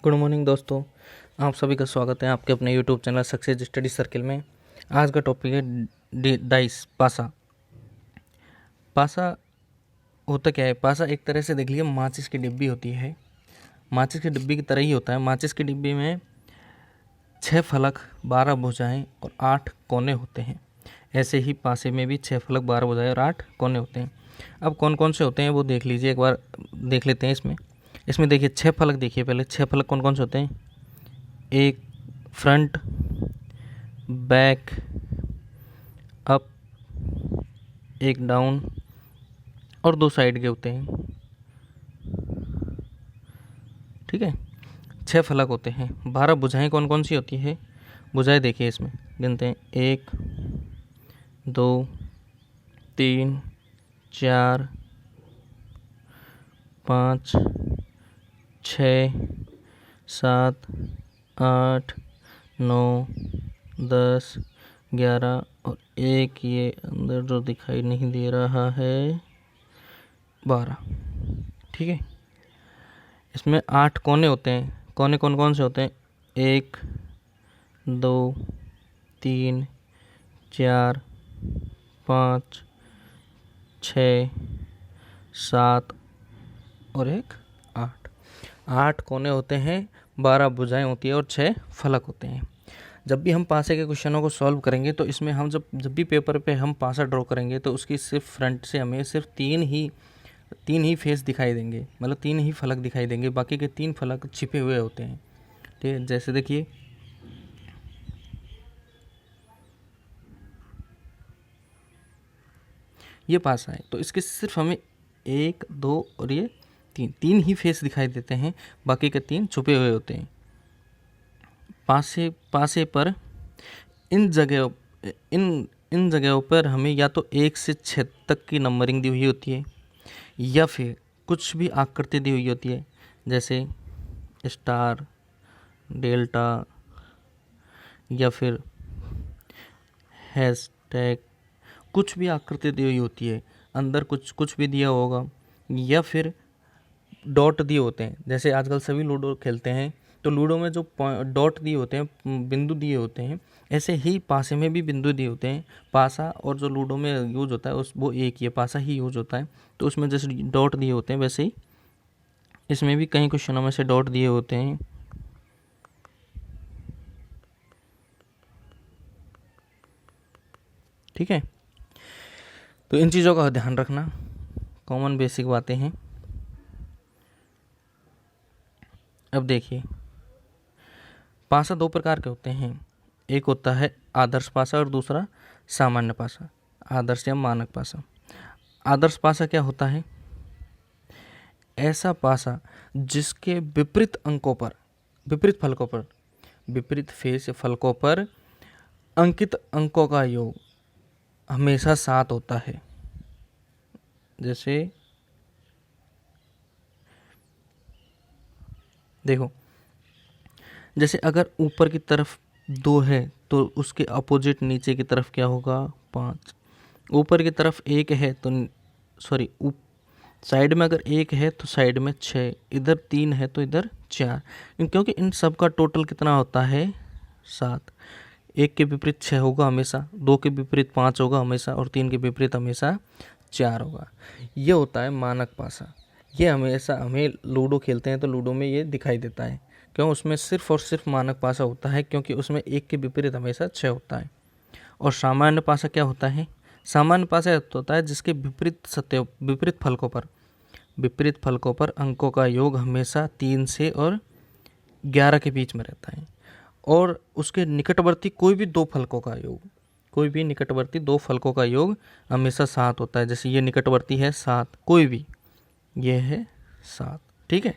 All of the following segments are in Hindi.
गुड मॉर्निंग दोस्तों, आप सभी का स्वागत है आपके अपने YouTube channel success study circle में। आज का टॉपिक है डाइस पासा। पासा होता क्या है? पासा एक तरह से देख लीजिए माचिस की डिब्बी होती है। माचिस की डिब्बी की तरह ही होता है। माचिस की डिब्बी में 6 फलक 12 भुजाएं और 8 कोने होते हैं। ऐसे ही पासे में भी 6 फलक 12 भुजाएं और 8 कोने होते हैं। अब कौन कौन से होते हैं वो देख लीजिए, एक बार देख लेते हैं। इसमें देखिए 6 फलक, देखिए पहले 6 फलक कौन कौन से होते हैं। एक फ्रंट, बैक, अप, एक डाउन और 2 साइड के होते हैं। ठीक है, 6 फलक होते हैं। 12 भुजाएं कौन कौन सी होती है? भुजाएं देखिए, इसमें गिनते हैं 1 2 3 4 5 6 7 8 9 10 11 और एक ये अंदर जो दिखाई नहीं दे रहा है 12। ठीक है, इसमें 8 कोने होते हैं। कोने कौन कौन से होते हैं? 1 2 3 4 5 6 7 और एक 8। 8 कोने होते हैं, 12 भुजाएं होती है और 6 फलक होते हैं। जब भी हम पासे के क्वेश्चनों को सॉल्व करेंगे तो इसमें हम जब भी पेपर पे हम पासा ड्रॉ करेंगे तो उसकी सिर्फ फ्रंट से हमें सिर्फ तीन ही फेस दिखाई देंगे, मतलब 3 ही फलक दिखाई देंगे। बाकी के 3 फलक छिपे हुए होते हैं। ठीक है, जैसे देखिए ये पासा है तो इसके सिर्फ हमें 1 2 और ये 3 ही फेस दिखाई देते हैं, बाकी के 3 छुपे हुए होते हैं। पासे पर इन जगहों पर हमें या तो 1 से 6 तक की नंबरिंग दी हुई होती है या फिर कुछ भी आकृति दी हुई होती है, जैसे स्टार, डेल्टा या फिर हैशटैग। कुछ भी आकृति दी हुई होती है, अंदर कुछ भी दिया होगा या फिर डॉट दिए होते हैं। जैसे आजकल सभी लूडो खेलते हैं तो लूडो में जो डॉट दिए होते हैं, बिंदु दिए होते हैं, ऐसे ही पासे में भी बिंदु दिए होते हैं। पासा और जो लूडो में यूज होता है उस वो एक ही है, पासा ही यूज होता है। तो उसमें जैसे डॉट दिए होते हैं वैसे ही इसमें भी कई क्वेश्चनों में से डॉट दिए होते हैं। ठीक है, तो इन चीज़ों का ध्यान रखना, कॉमन बेसिक बातें हैं। अब देखिए, पासा 2 प्रकार के होते हैं। एक होता है आदर्श पासा और दूसरा सामान्य पासा, आदर्श या मानक पासा। आदर्श पासा क्या होता है? ऐसा पासा जिसके विपरीत अंकों पर, विपरीत फलकों पर, विपरीत फेस फलकों पर अंकित अंकों का योग हमेशा 7 होता है। जैसे देखो, जैसे अगर ऊपर की तरफ 2 है तो उसके अपोजिट नीचे की तरफ क्या होगा? 5। ऊपर की तरफ 1 है तो सॉरी, साइड में अगर 1 है तो साइड में 6, इधर 3 है तो इधर 4, क्योंकि इन सब का टोटल कितना होता है? 7। 1 के विपरीत 6 होगा हमेशा, 2 के विपरीत 5 होगा हमेशा और 3 के विपरीत हमेशा 4 होगा। ये होता है मानक पासा। ये हमेशा हमें लूडो खेलते हैं तो लूडो में ये दिखाई देता है। क्यों? उसमें सिर्फ और सिर्फ मानक पासा होता है, क्योंकि उसमें 1 के विपरीत हमेशा 6 होता है। और सामान्य पासा क्या होता है? सामान्य पासा होता है जिसके विपरीत फलकों पर अंकों का योग हमेशा 3 से और 11 के बीच में रहता है। और उसके निकटवर्ती कोई भी 2 फलकों का योग, कोई भी निकटवर्ती 2 फलकों का योग हमेशा 7 होता है। जैसे ये निकटवर्ती है 7, कोई भी, ये है 7। ठीक है,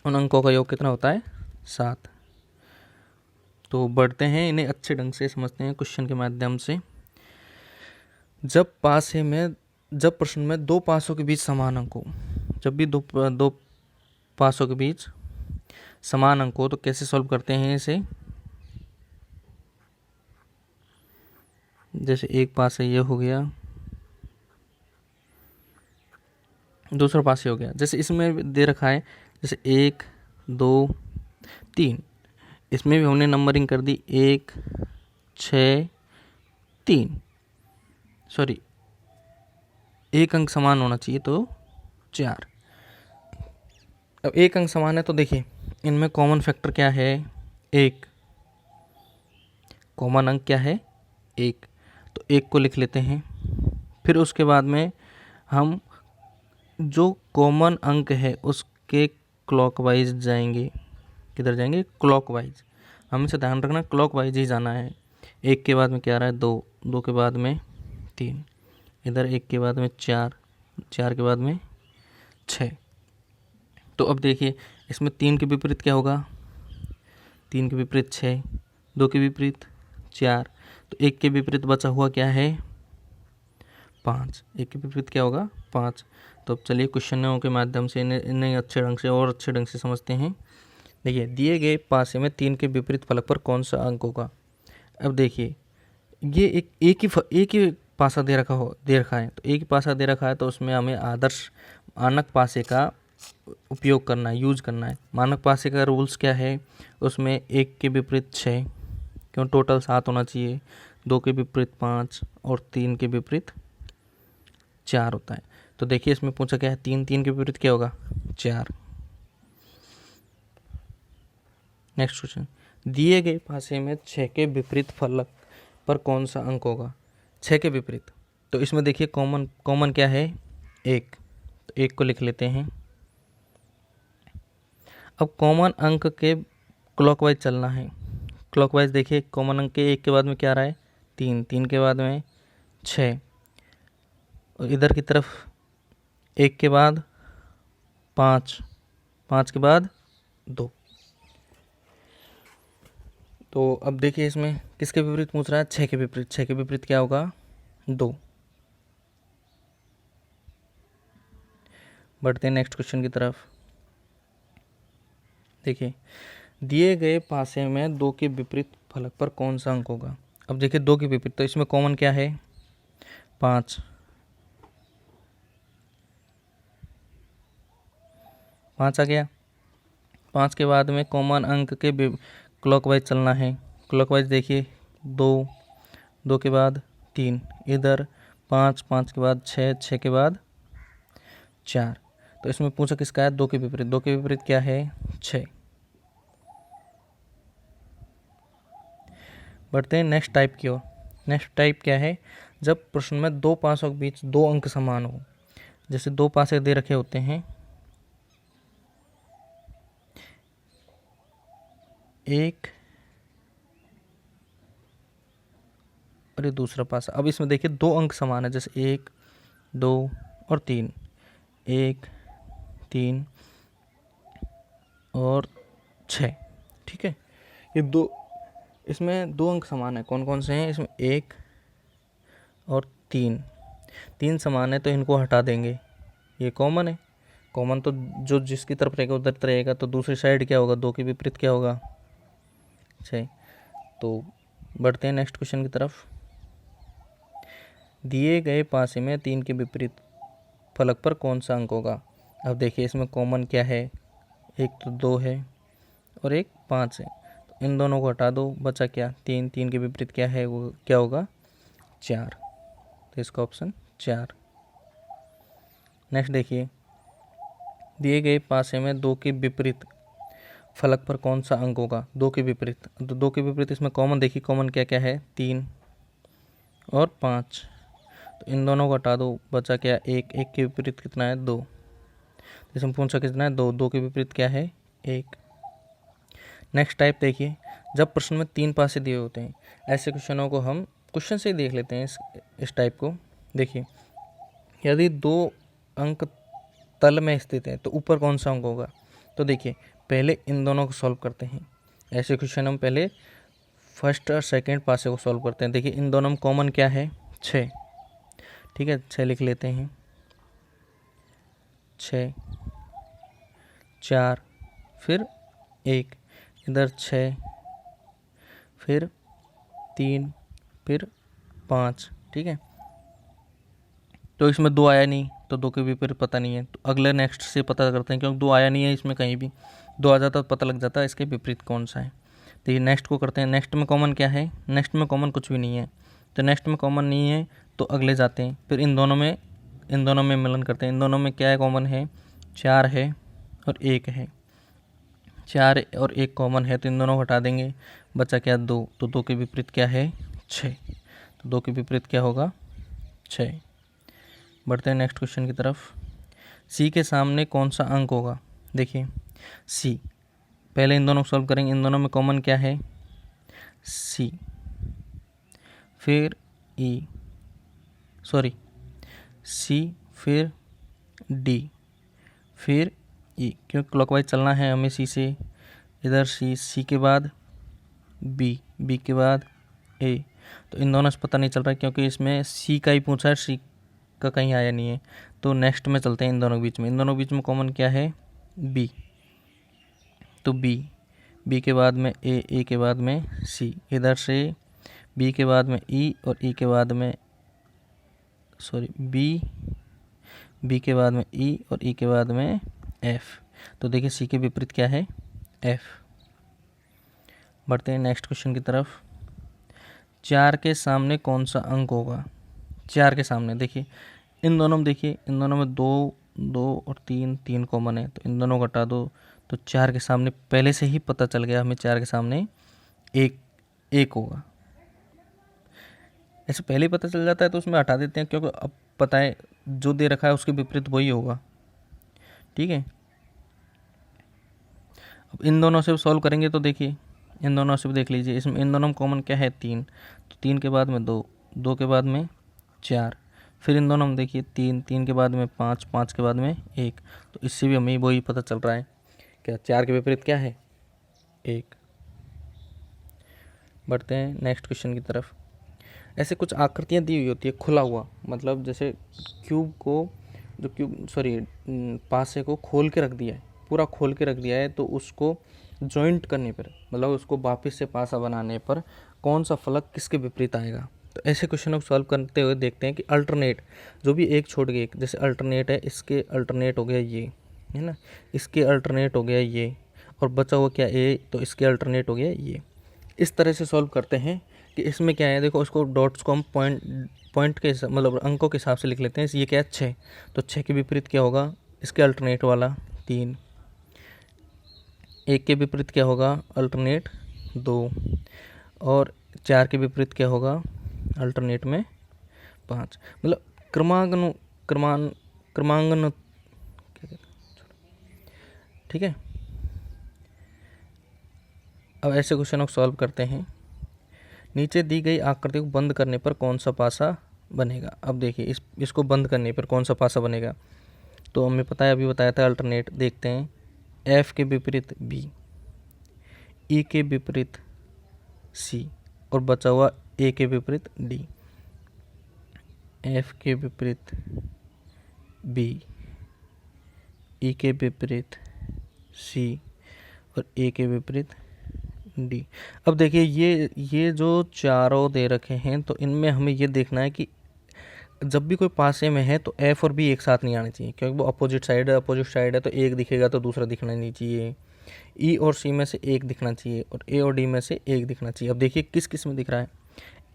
उन अंकों का योग कितना होता है? 7। तो बढ़ते हैं, इन्हें अच्छे ढंग से समझते हैं क्वेश्चन के माध्यम से। जब प्रश्न में 2 पासों के बीच समान अंक हो, जब भी दो पासों के बीच समान अंक हो तो कैसे सॉल्व करते हैं इसे? जैसे एक पास है, ये हो गया, दूसरा पास ये हो गया। जैसे इसमें दे रखा है जैसे 1 2 3। इसमें भी हमने नंबरिंग कर दी 1 6 3, सॉरी एक अंक समान होना चाहिए तो 4। अब एक अंक समान है तो देखिए इनमें कॉमन फैक्टर क्या है, 1। कॉमन अंक क्या है, 1, तो 1 को लिख लेते हैं। फिर उसके बाद में हम जो कॉमन अंक है उसके क्लॉकवाइज जाएंगे। किधर जाएंगे, क्लॉकवाइज। हमें से ध्यान रखना क्लॉकवाइज ही जाना है। 1 के बाद में क्या आ रहा है, 2, 2 के बाद में 3, इधर 1 के बाद में 4, 4 के बाद में 6। तो अब देखिए इसमें 3 के विपरीत क्या होगा, 3 के विपरीत 6, 2 के विपरीत 4, तो 1 के विपरीत बचा हुआ क्या है, 5। 1 के विपरीत क्या होगा, 5। तो अब चलिए क्वेश्चनों के माध्यम से इन्हें अच्छे ढंग से समझते हैं। देखिए दिए गए पासे में 3 के विपरीत फलक पर कौन सा अंक होगा। अब देखिए ये एक ही पासा दे रखा है, तो एक ही पासा दे रखा है तो उसमें हमें आदर्श मानक पासे का उपयोग करना है, यूज करना है। मानक पासे का रूल्स क्या है, उसमें 1 के विपरीत 6, क्यों टोटल 7 होना चाहिए, 2 के विपरीत 5 और 3 के विपरीत 4 होता है। तो देखिए इसमें पूछा क्या है, 3 के विपरीत क्या होगा, 4। नेक्स्ट क्वेश्चन, दिए गए पासे में 6 के विपरीत फलक पर कौन सा अंक होगा। 6 के विपरीत, तो इसमें देखिए कॉमन क्या है, 1, तो 1 को लिख लेते हैं। अब कॉमन अंक के क्लॉकवाइज चलना है। क्लॉकवाइज देखिए कॉमन अंक के 1 के बाद में क्या आ रहा है, 3, 3 के बाद में 6, और इधर की तरफ 1 के बाद 5, 5 के बाद 2। तो अब देखिए इसमें किसके विपरीत पूछ रहा है, 6 के विपरीत। 6 के विपरीत क्या होगा, 2। बढ़ते हैं नेक्स्ट क्वेश्चन की तरफ। देखिए दिए गए पासे में 2 के विपरीत फलक पर कौन सा अंक होगा। अब देखिए 2 के विपरीत, तो इसमें कॉमन क्या है, 5, 5 आ गया। 5 के बाद में कॉमन अंक के क्लॉकवाइज चलना है। क्लॉकवाइज देखिए 2, 2 के बाद 3, इधर 5, 5 के बाद 6, 6 के बाद 4। तो इसमें पूछा किसका है, 2 के विपरीत। 2 के विपरीत क्या है, 6। बढ़ते हैं नेक्स्ट टाइप की ओर। नेक्स्ट टाइप क्या है, जब प्रश्न में 2 पासों के बीच 2 अंक समान हो। जैसे 2 पासे दे रखे होते हैं, एक और ये दूसरा पासा। अब इसमें देखिए 2 अंक समान है, जैसे 1, 2 और 3, 1, 3 और 6। ठीक है, ये दो, इसमें 2 अंक समान है। कौन कौन से हैं, इसमें 1 और 3, 3 समान है तो इनको हटा देंगे। ये कॉमन है, कॉमन तो जो जिसकी तरफ रहेगा उधर रहेगा। तो दूसरी साइड क्या होगा, 2 के विपरीत क्या होगा, 6। तो बढ़ते हैं नेक्स्ट क्वेश्चन की तरफ। दिए गए पासे में 3 के विपरीत फलक पर कौन सा अंक होगा। अब देखिए इसमें कॉमन क्या है, एक तो 2 है और एक 5 है, तो इन दोनों को हटा दो, बचा क्या, 3, 3 के विपरीत क्या है, वो क्या होगा, 4। तो इसका ऑप्शन 4। नेक्स्ट देखिए, दिए गए पासे में 2 के विपरीत फलक पर कौन सा अंक होगा। 2 के विपरीत, तो 2 के विपरीत इसमें कॉमन देखिए, कॉमन क्या क्या है, 3 और 5, तो इन दोनों को हटा दो, बचा क्या, 1, 1 के विपरीत कितना है, 2। इसमें पूछा कितना है, 2, 2 के विपरीत क्या है, 1। नेक्स्ट टाइप देखिए, जब प्रश्न में 3 पासे दिए होते हैं, ऐसे क्वेश्चनों को हम क्वेश्चन से ही देख लेते हैं। इस टाइप को देखिए, यदि 2 अंक तल में स्थित है तो ऊपर कौन सा अंक होगा। तो देखिए पहले इन दोनों को सॉल्व करते हैं। ऐसे क्वेश्चन हम पहले फर्स्ट और सेकंड पासे को सॉल्व करते हैं। देखिए इन दोनों में कॉमन क्या है, 6। ठीक है, 6 लिख लेते हैं, 6, 4, फिर 1, इधर 6, फिर 3, फिर 5। ठीक है, तो इसमें 2 आया नहीं, तो 2 के विपरीत पता नहीं है। तो अगले नेक्स्ट से पता करते हैं, क्योंकि 2 आया नहीं है इसमें कहीं भी, 2 आ जाता तो पता लग जाता इसके विपरीत कौन सा है। तो ये नेक्स्ट को करते हैं। नेक्स्ट में कॉमन क्या है? नेक्स्ट में कॉमन कुछ भी नहीं है, तो नेक्स्ट में कॉमन नहीं है तो अगले जाते हैं। फिर इन दोनों में मिलन करते हैं। इन दोनों में क्या है कॉमन है? 4 है और 1 है। 4 और 1 कॉमन है तो इन दोनों को हटा देंगे, बचा क्या? 2। तो 2 के विपरीत क्या है? 6। तो 2 के विपरीत क्या होगा? 6। बढ़ते हैं नेक्स्ट क्वेश्चन की तरफ। सी के सामने कौन सा अंक होगा? देखिए सी, पहले इन दोनों को सॉल्व करेंगे। इन दोनों में कॉमन क्या है? सी, फिर ई, सॉरी सी, फिर डी, फिर ई, क्योंकि क्लॉकवाइज चलना है हमें। सी से इधर सी के बाद बी के बाद ए। तो इन दोनों से पता नहीं चल रहा है क्योंकि इसमें सी का ही पूछा है, सी का कहीं आया नहीं है। तो नेक्स्ट में चलते हैं इन दोनों के बीच में। इन दोनों के बीच में कॉमन क्या है? बी। तो बी के बाद में ए के बाद में सी, इधर से बी के बाद में ई और ई के बाद में बी के बाद में ई और ई के बाद में एफ। तो देखिए सी के विपरीत क्या है? एफ। बढ़ते हैं नेक्स्ट क्वेश्चन की तरफ। 4 के सामने कौन सा अंक होगा? 4 के सामने देखिए इन दोनों में, देखिए इन दोनों में 2 और 3 कॉमन है, तो इन दोनों को हटा दो। तो 4 के सामने पहले से ही पता चल गया हमें, 4 के सामने एक होगा। ऐसे पहले ही पता चल जाता है तो उसमें हटा देते हैं, क्योंकि अब पता है जो दे रखा है उसके विपरीत वही होगा। ठीक है, अब इन दोनों से सॉल्व करेंगे तो देखिए इन दोनों से भी देख लीजिए। इसमें इन दोनों में कॉमन क्या है? 3। तो 3 के बाद में 2 के बाद में 4, फिर इन दोनों में देखिए 3 के बाद में 5 के बाद में 1। तो इससे भी हमें वही पता चल रहा है, क्या 4 के विपरीत क्या है? 1। बढ़ते हैं नेक्स्ट क्वेश्चन की तरफ। ऐसे कुछ आकृतियाँ दी हुई होती है खुला हुआ, मतलब जैसे पासे को खोल के रख दिया है, पूरा खोल के रख दिया है, तो उसको जॉइंट करने पर, मतलब उसको वापस से पासा बनाने पर कौन सा फलक किसके विपरीत आएगा? तो ऐसे क्वेश्चनों को सॉल्व करते हुए देखते हैं कि अल्टरनेट, जो भी एक छोड़ गए, जैसे अल्टरनेट है, इसके अल्टरनेट हो गया ये, है ना, इसके अल्टरनेट हो गया ये, और बचा हुआ क्या? ए, तो इसके अल्टरनेट हो गया ये। इस तरह से सॉल्व करते हैं कि इसमें क्या है। देखो उसको डॉट्स को हम पॉइंट के मतलब अंकों के हिसाब से लिख लेते हैं। ये क्या है? 6। तो 6 के विपरीत क्या होगा? इसके अल्टरनेट वाला 3। 1 के विपरीत क्या होगा? अल्टरनेट 2। और 4 के विपरीत क्या होगा? अल्टरनेट में 5। मतलब क्रमांगन ठीक है। अब ऐसे क्वेश्चनों को सॉल्व करते हैं। नीचे दी गई आकृति को बंद करने पर कौन सा पासा बनेगा? अब देखिए इसको बंद करने पर कौन सा पासा बनेगा? तो हमें पता है, अभी बताया था अल्टरनेट। देखते हैं, एफ के विपरीत बी, ई के विपरीत सी, और बचा हुआ ए के विपरीत डी। एफ के विपरीत बी, ई के विपरीत सी और ए के विपरीत डी। अब देखिए ये जो चारों दे रखे हैं, तो इनमें हमें ये देखना है कि जब भी कोई पासे में है तो एफ और बी एक साथ नहीं आने चाहिए, क्योंकि वो अपोजिट साइड है, तो एक दिखेगा तो दूसरा दिखना नहीं चाहिए। ई और सी में से एक दिखना चाहिए और ए और डी में से एक दिखना चाहिए। अब देखिए किस किस में दिख रहा है?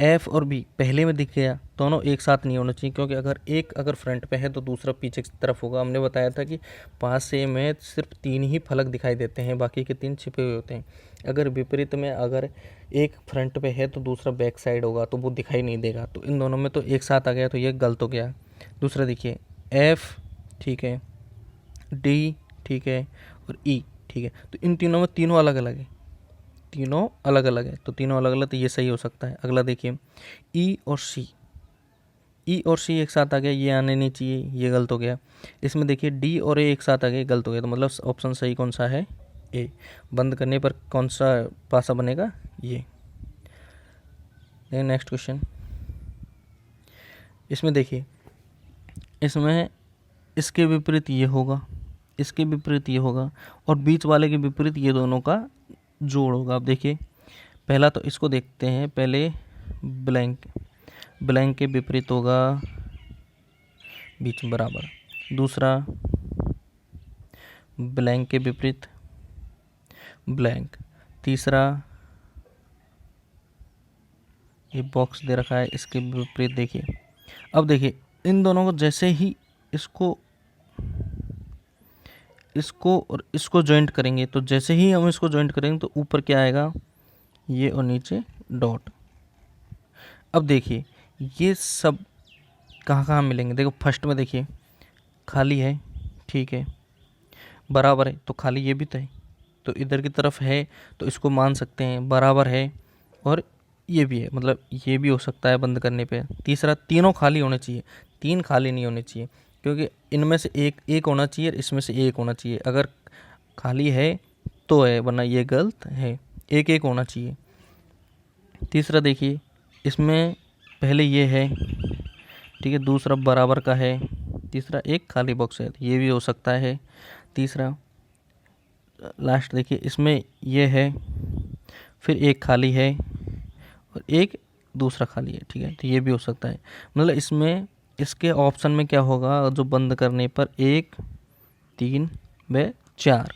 एफ और बी पहले में दिख गया, दोनों एक साथ नहीं होना चाहिए, क्योंकि अगर फ्रंट पे है तो दूसरा पीछे की तरफ होगा। हमने बताया था कि पासे में सिर्फ 3 ही फलक दिखाई देते हैं, बाकी के 3 छिपे हुए होते हैं। अगर विपरीत में अगर एक फ्रंट पे है तो दूसरा बैक साइड होगा, तो वो दिखाई नहीं देगा। तो इन दोनों में तो एक साथ आ गया, तो ये गलत हो गया। दूसरा देखिए, एफ ठीक है, डी ठीक है और ई ठीक है। तो इन तीनों में तीनों अलग अलग है, तीनों अलग अलग है, तो तीनों अलग अलग, तो ये सही हो सकता है। अगला देखिए, ई और सी एक साथ आ गया, ये आने नहीं चाहिए, ये गलत हो गया। इसमें देखिए डी और ए एक साथ आ गए, गलत हो गया। तो मतलब ऑप्शन सही कौन सा है? ए। बंद करने पर कौन सा पासा बनेगा? ये। नेक्स्ट क्वेश्चन, इसमें देखिए, इसमें इसके विपरीत ये होगा, इसके विपरीत ये होगा, और बीच वाले के विपरीत ये दोनों का जोड़ होगा। अब देखिए, पहला तो इसको देखते हैं, पहले ब्लैंक के विपरीत होगा बीच में बराबर। दूसरा ब्लैंक के विपरीत ब्लैंक। तीसरा ये बॉक्स दे रखा है, इसके विपरीत देखिए। अब देखिए इन दोनों को जैसे ही इसको और इसको जॉइंट करेंगे, तो जैसे ही हम इसको जॉइंट करेंगे तो ऊपर क्या आएगा, ये, और नीचे डॉट। अब देखिए ये सब कहाँ कहाँ मिलेंगे। देखो फर्स्ट में देखिए खाली है, ठीक है, बराबर है तो खाली ये भी तो है, तो इधर की तरफ है तो इसको मान सकते हैं बराबर है, और ये भी है, मतलब ये भी हो सकता है बंद करने पे। तीसरा तीनों खाली होने चाहिए, तीन खाली नहीं होने चाहिए, क्योंकि इनमें से एक होना चाहिए, इसमें से एक होना चाहिए। अगर खाली है तो है, वरना ये गलत है, एक एक होना चाहिए। तीसरा देखिए इसमें पहले ये है, ठीक है, दूसरा बराबर का है, तीसरा एक खाली बॉक्स है, तो ये भी हो सकता है। तीसरा लास्ट देखिए इसमें ये है, फिर एक खाली है और एक दूसरा खाली है, ठीक है, तो ये भी हो सकता है। मतलब इसमें इसके ऑप्शन में क्या होगा, जो बंद करने पर 1, 3 व 4,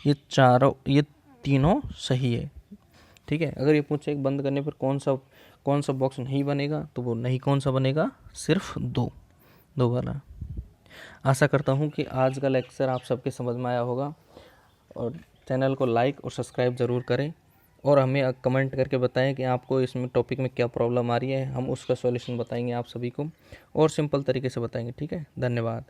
ये चारों, ये तीनों सही है, ठीक है। अगर ये पूछे बंद करने पर कौन सा बॉक्स नहीं बनेगा, तो वो नहीं कौन सा बनेगा, सिर्फ दो वाला। आशा करता हूँ कि आज का लेक्चर आप सबके समझ में आया होगा, और चैनल को लाइक और सब्सक्राइब ज़रूर करें, और हमें कमेंट करके बताएं कि आपको इसमें टॉपिक में क्या प्रॉब्लम आ रही है, हम उसका सॉल्यूशन बताएंगे आप सभी को, और सिंपल तरीके से बताएंगे, ठीक है। धन्यवाद।